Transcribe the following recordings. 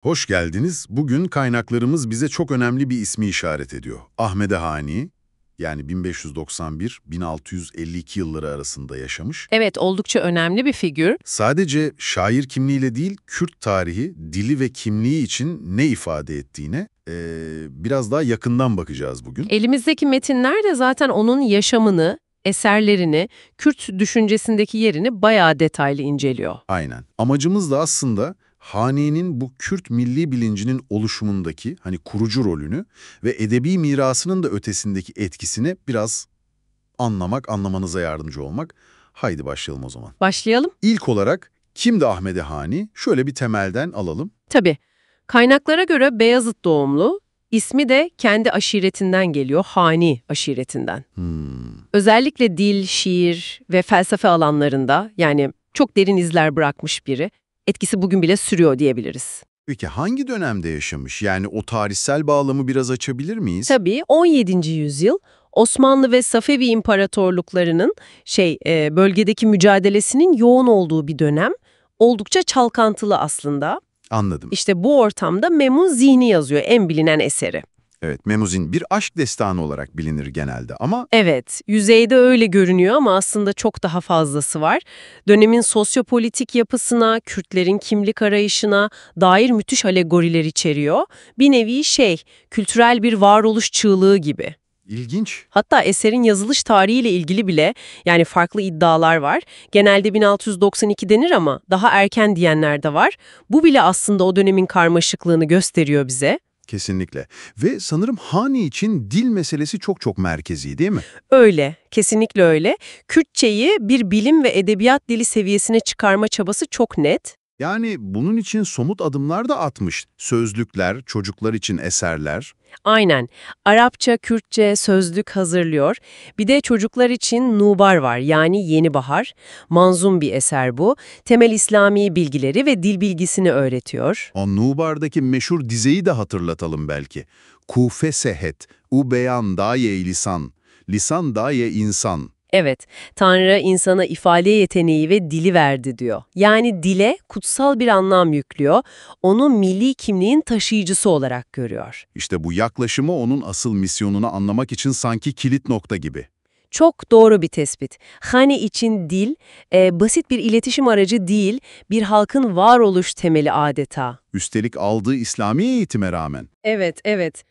Hoş geldiniz. Bugün kaynaklarımız bize çok önemli bir ismi işaret ediyor. Ahmed Hani, yani 1591-1652 yılları arasında yaşamış. Evet, oldukça önemli bir figür. Sadece şair kimliğiyle değil, Kürt tarihi, dili ve kimliği için ne ifade ettiğine biraz daha yakından bakacağız bugün. Elimizdeki metinler de zaten onun yaşamını, eserlerini, Kürt düşüncesindeki yerini bayağı detaylı inceliyor. Aynen. Amacımız da aslında Hani'nin bu Kürt milli bilincinin oluşumundaki kurucu rolünü ve edebi mirasının da ötesindeki etkisini biraz anlamanıza yardımcı olmak. Haydi başlayalım o zaman. Başlayalım. İlk olarak kimdi Ahmed Hani? Şöyle bir temelden alalım. Tabii. Kaynaklara göre Beyazıt doğumlu, ismi de kendi aşiretinden geliyor, Hani aşiretinden. Özellikle dil, şiir ve felsefe alanlarında yani çok derin izler bırakmış biri. Etkisi bugün bile sürüyor diyebiliriz. Peki hangi dönemde yaşamış? Yani o tarihsel bağlamı biraz açabilir miyiz? Tabii 17. yüzyıl Osmanlı ve Safevi imparatorluklarının bölgedeki mücadelesinin yoğun olduğu bir dönem. Oldukça çalkantılı aslında. Anladım. İşte bu ortamda Memun Zihni yazıyor en bilinen eseri. Evet, Memuzin bir aşk destanı olarak bilinir genelde ama Evet, yüzeyde öyle görünüyor ama aslında çok daha fazlası var. Dönemin sosyopolitik yapısına, Kürtlerin kimlik arayışına dair müthiş alegoriler içeriyor. Bir nevi kültürel bir varoluş çığlığı gibi. ilginç. Hatta eserin yazılış tarihiyle ilgili bile yani farklı iddialar var. Genelde 1692 denir ama daha erken diyenler de var. Bu bile aslında o dönemin karmaşıklığını gösteriyor bize. Kesinlikle. Ve sanırım Hani için dil meselesi çok merkezi değil mi? Öyle, kesinlikle öyle. Kürtçeyi bir bilim ve edebiyat dili seviyesine çıkarma çabası çok net. Yani bunun için somut adımlar da atmış. Sözlükler, çocuklar için eserler. Aynen. Arapça, Kürtçe sözlük hazırlıyor. Bir de çocuklar için Nubar var yani Yeni Bahar. Manzum bir eser bu. Temel İslami bilgileri ve dil bilgisini öğretiyor. O Nubar'daki meşhur dizeyi de hatırlatalım belki. Kufe sehet, u beyan daye lisan, lisan daye insan. Evet, Tanrı insana ifade yeteneği ve dili verdi diyor. Yani dile kutsal bir anlam yüklüyor, onu milli kimliğin taşıyıcısı olarak görüyor. İşte bu yaklaşımı onun asıl misyonunu anlamak için sanki kilit nokta gibi. Çok doğru bir tespit. Hani için dil, basit bir iletişim aracı değil, bir halkın varoluş temeli adeta. Üstelik aldığı İslami eğitime rağmen. Evet, evet.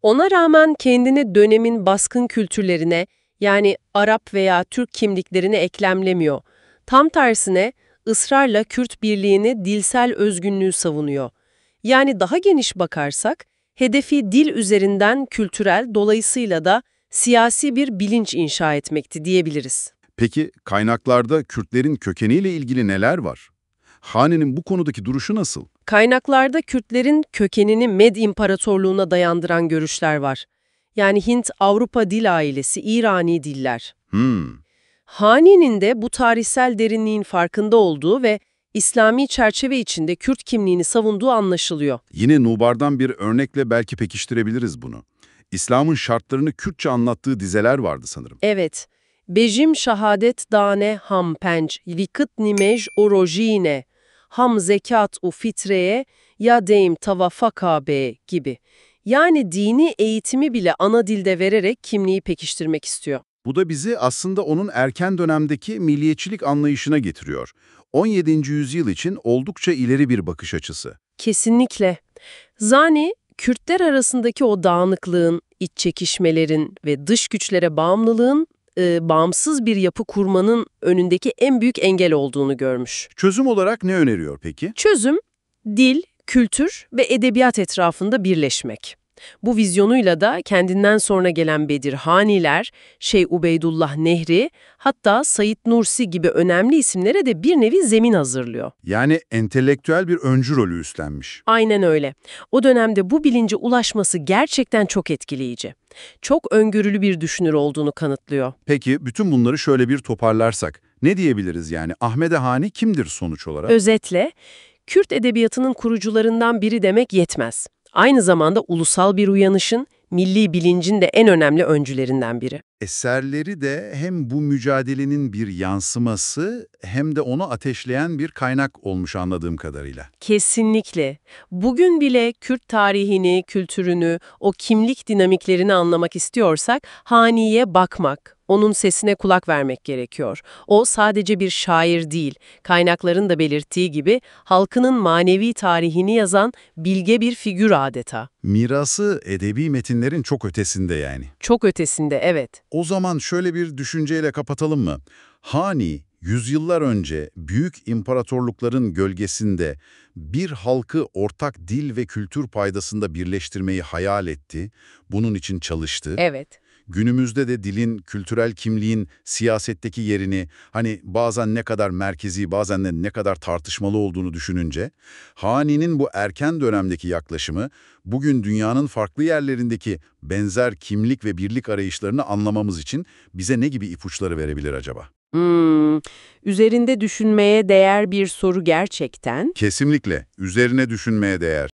Ona rağmen kendini dönemin baskın kültürlerine, yani Arap veya Türk kimliklerine eklemlemiyor. Tam tersine ısrarla Kürt birliğini, dilsel özgünlüğü savunuyor. Yani daha geniş bakarsak, hedefi dil üzerinden kültürel, dolayısıyla da siyasi bir bilinç inşa etmekti diyebiliriz. Peki kaynaklarda Kürtlerin kökeniyle ilgili neler var? Hani'nin bu konudaki duruşu nasıl? Kaynaklarda Kürtlerin kökenini Med İmparatorluğu'na dayandıran görüşler var. Yani Hint-Avrupa dil ailesi, İrani diller. Hani'nin de bu tarihsel derinliğin farkında olduğu ve İslami çerçeve içinde Kürt kimliğini savunduğu anlaşılıyor. Yine Nubar'dan bir örnekle belki pekiştirebiliriz bunu. İslam'ın şartlarını Kürtçe anlattığı dizeler vardı sanırım. Evet, Bejim şahadet dane ham penc, likıt nimej orojine, ham zekat u fitreye, ya deyim tavafaka be gibi. Yani dini eğitimi bile ana dilde vererek kimliği pekiştirmek istiyor. Bu da bizi aslında onun erken dönemdeki milliyetçilik anlayışına getiriyor. 17. yüzyıl için oldukça ileri bir bakış açısı. Kesinlikle. Zani, Kürtler arasındaki o dağınıklığın, iç çekişmelerin ve dış güçlere bağımlılığın bağımsız bir yapı kurmanın önündeki en büyük engel olduğunu görmüş. Çözüm olarak ne öneriyor peki? Çözüm, dil, kültür ve edebiyat etrafında birleşmek. Bu vizyonuyla da kendinden sonra gelen Bedirhaniler, Şeyh Ubeydullah Nehri, hatta Said Nursi gibi önemli isimlere de bir nevi zemin hazırlıyor. Yani entelektüel bir öncü rolü üstlenmiş. Aynen öyle. O dönemde bu bilince ulaşması gerçekten çok etkileyici. Çok öngörülü bir düşünür olduğunu kanıtlıyor. Peki bütün bunları şöyle bir toparlarsak ne diyebiliriz yani? Ahmed Hani kimdir sonuç olarak? Özetle, Kürt edebiyatının kurucularından biri demek yetmez. Aynı zamanda ulusal bir uyanışın, milli bilincin de en önemli öncülerinden biri. Eserleri de hem bu mücadelenin bir yansıması hem de onu ateşleyen bir kaynak olmuş anladığım kadarıyla. Kesinlikle. Bugün bile Kürt tarihini, kültürünü, o kimlik dinamiklerini anlamak istiyorsak Hani'ye bakmak, onun sesine kulak vermek gerekiyor. O sadece bir şair değil, kaynakların da belirttiği gibi halkının manevi tarihini yazan bilge bir figür adeta. Mirası edebi metinlerin çok ötesinde yani. Çok ötesinde, evet. O zaman şöyle bir düşünceyle kapatalım mı? Hani yüzyıllar önce büyük imparatorlukların gölgesinde bir halkı ortak dil ve kültür paydasında birleştirmeyi hayal etti, bunun için çalıştı. Evet. Günümüzde de dilin, kültürel kimliğin siyasetteki yerini, hani bazen ne kadar merkezi, bazen de ne kadar tartışmalı olduğunu düşününce, Hani'nin bu erken dönemdeki yaklaşımı, bugün dünyanın farklı yerlerindeki benzer kimlik ve birlik arayışlarını anlamamız için bize ne gibi ipuçları verebilir acaba? Üzerinde düşünmeye değer bir soru gerçekten. Kesinlikle, üzerine düşünmeye değer.